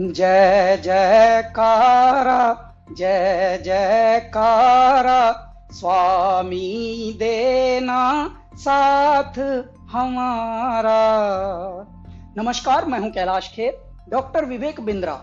जय जयकारा जय जयकारा स्वामी देना साथ हमारा। नमस्कार, मैं हूं कैलाश खेर। डॉक्टर विवेक बिंद्रा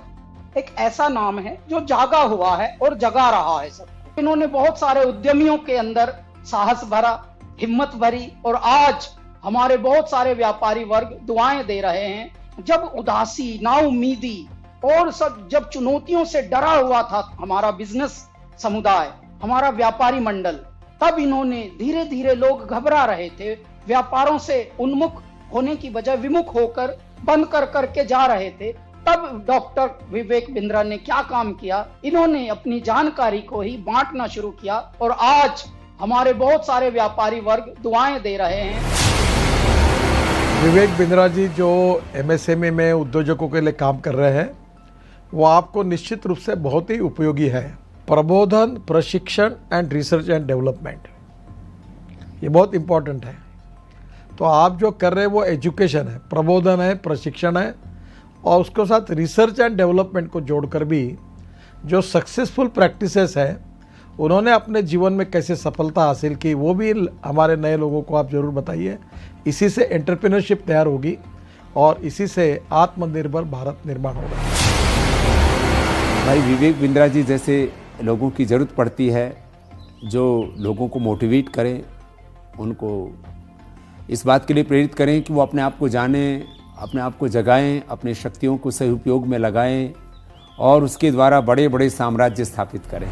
एक ऐसा नाम है जो जागा हुआ है और जगा रहा है सब। इन्होंने बहुत सारे उद्यमियों के अंदर साहस भरा, हिम्मत भरी और आज हमारे बहुत सारे व्यापारी वर्ग दुआएं दे रहे हैं। जब उदासी, नाउमीदी और सब जब चुनौतियों से डरा हुआ था हमारा बिजनेस समुदाय, हमारा व्यापारी मंडल, तब इन्होंने धीरे धीरे, लोग घबरा रहे थे, व्यापारों से उन्मुख होने की बजाय विमुख होकर बंद कर करके जा रहे थे, तब डॉक्टर विवेक बिंद्रा ने क्या काम किया, इन्होंने अपनी जानकारी को ही बांटना शुरू किया और आज हमारे बहुत सारे व्यापारी वर्ग दुआएं दे रहे हैं। विवेक बिंद्रा जी जो एमएसएमई में उद्योजकों के लिए काम कर रहे हैं, वो आपको निश्चित रूप से बहुत ही उपयोगी है। प्रबोधन, प्रशिक्षण एंड रिसर्च एंड डेवलपमेंट, ये बहुत इम्पोर्टेंट है। तो आप जो कर रहे हैं वो एजुकेशन है, प्रबोधन है, प्रशिक्षण है और उसके साथ रिसर्च एंड डेवलपमेंट को जोड़कर भी जो सक्सेसफुल प्रैक्टिसेस है उन्होंने अपने जीवन में कैसे सफलता हासिल की, वो भी हमारे नए लोगों को आप ज़रूर बताइए। इसी से एंटरप्रेन्योरशिप तैयार होगी और इसी से आत्मनिर्भर भारत निर्माण होगा। भाई विवेक बिंद्रा जी जैसे लोगों की ज़रूरत पड़ती है, जो लोगों को मोटिवेट करें, उनको इस बात के लिए प्रेरित करें कि वो अपने आप को जानें, अपने आप को जगाएं, अपने शक्तियों को सही उपयोग में लगाएं और उसके द्वारा बड़े बड़े साम्राज्य स्थापित करें।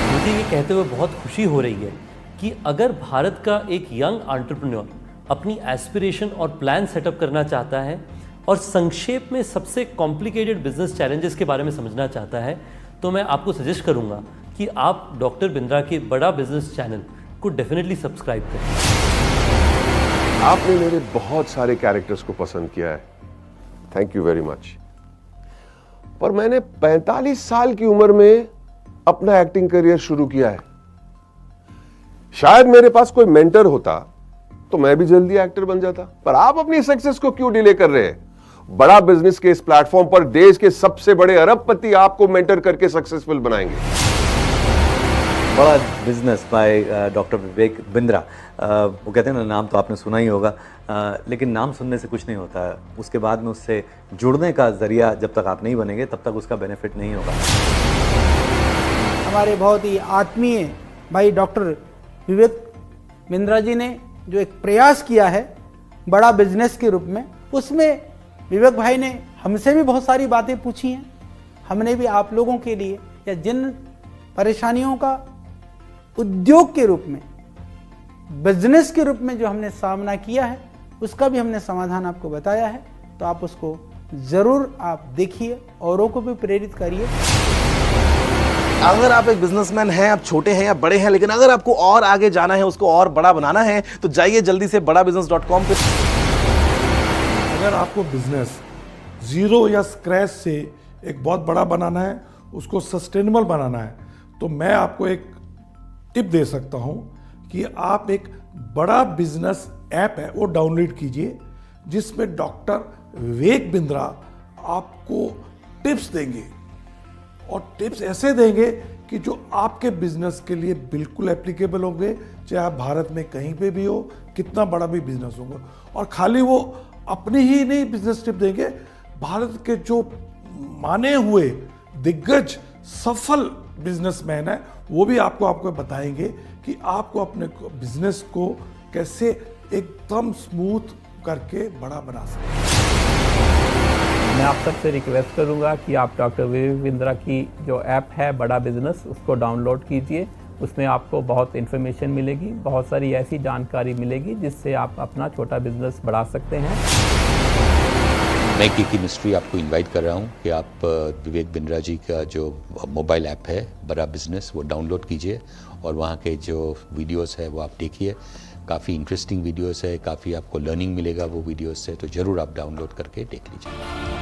मुझे ये कहते हुए बहुत खुशी हो रही है कि अगर भारत का एक यंग एंटरप्रेन्योर अपनी एस्पिरेशन और प्लान सेटअप करना चाहता है और संक्षेप में सबसे कॉम्प्लिकेटेड बिजनेस चैलेंजेस के बारे में समझना चाहता है, तो मैं आपको सजेस्ट करूंगा कि आप डॉक्टर बिंद्रा के बड़ा बिजनेस चैनल को डेफिनेटली सब्सक्राइब करें। आपने मेरे बहुत सारे कैरेक्टर्स को पसंद किया है, थैंक यू वेरी मच। पर मैंने 45 साल की उम्र में अपना एक्टिंग करियर शुरू किया है। शायद मेरे पास कोई मेंटर होता तो मैं भी जल्दी एक्टर बन जाता। पर आप अपनी सक्सेस को क्यों डिले कर रहे हैं? बड़ा बिजनेस के इस प्लेटफॉर्म पर देश के सबसे बड़े अरबपति आपको मेंटर करके सक्सेसफुल बनाएंगे। बड़ा business by doctor Vivek Bindra. वो कहते हैं ना, नाम तो आपने सुना ही होगा, लेकिन नाम सुनने से कुछ नहीं होता। उसके बाद में उससे जुड़ने का जरिया जब तक आप नहीं बनेंगे तब तक उसका बेनिफिट नहीं होगा। हमारे बहुत ही आत्मीय भाई डॉक्टर विवेक बिंद्रा जी ने जो एक प्रयास किया है बड़ा बिजनेस के रूप में, उसमें विवेक भाई ने हमसे भी बहुत सारी बातें पूछी हैं। हमने भी आप लोगों के लिए, या जिन परेशानियों का उद्योग के रूप में, बिजनेस के रूप में जो हमने सामना किया है, उसका भी हमने समाधान आपको बताया है। तो आप उसको ज़रूर आप देखिए, औरों को भी प्रेरित करिए। अगर आप एक बिजनेसमैन हैं, आप छोटे हैं या बड़े हैं, लेकिन अगर आपको और आगे जाना है, उसको और बड़ा बनाना है, तो जाइए जल्दी से badabusiness.com पे। अगर आपको बिजनेस जीरो या स्क्रैच से एक बहुत बड़ा बनाना है, उसको सस्टेनेबल बनाना है, तो मैं आपको एक टिप दे सकता हूं कि आप एक बड़ा बिजनेस ऐप है वो डाउनलोड कीजिए, जिसमें डॉक्टर विवेक बिंद्रा आपको टिप्स देंगे और टिप्स ऐसे देंगे कि जो आपके बिजनेस के लिए बिल्कुल एप्लीकेबल होंगे, चाहे आप भारत में कहीं पे भी हो, कितना बड़ा भी बिजनेस होगा। और खाली वो अपनी ही नहीं बिजनेस टिप देंगे, भारत के जो माने हुए दिग्गज सफल बिजनेसमैन है वो भी आपको बताएंगे कि आपको अपने बिजनेस को कैसे एकदम स्मूथ करके बड़ा बना सकते। मैं आप सबसे रिक्वेस्ट करूंगा कि आप डॉक्टर विवेक बिंद्रा की जो ऐप है बड़ा बिजनेस, उसको डाउनलोड कीजिए। उसमें आपको बहुत इन्फॉर्मेशन मिलेगी, बहुत सारी ऐसी जानकारी मिलेगी जिससे आप अपना छोटा बिजनेस बढ़ा सकते हैं। मैं की मिस्ट्री आपको इनवाइट कर रहा हूं कि आप विवेक बिंद्रा जी का जो मोबाइल ऐप है बड़ा बिजनेस, वो डाउनलोड कीजिए और वहाँ के जो वीडियोस है वो आप देखिए। काफ़ी इंटरेस्टिंग वीडियोस है, काफ़ी आपको लर्निंग मिलेगा वो वीडियोस से, तो ज़रूर आप डाउनलोड करके देख लीजिए।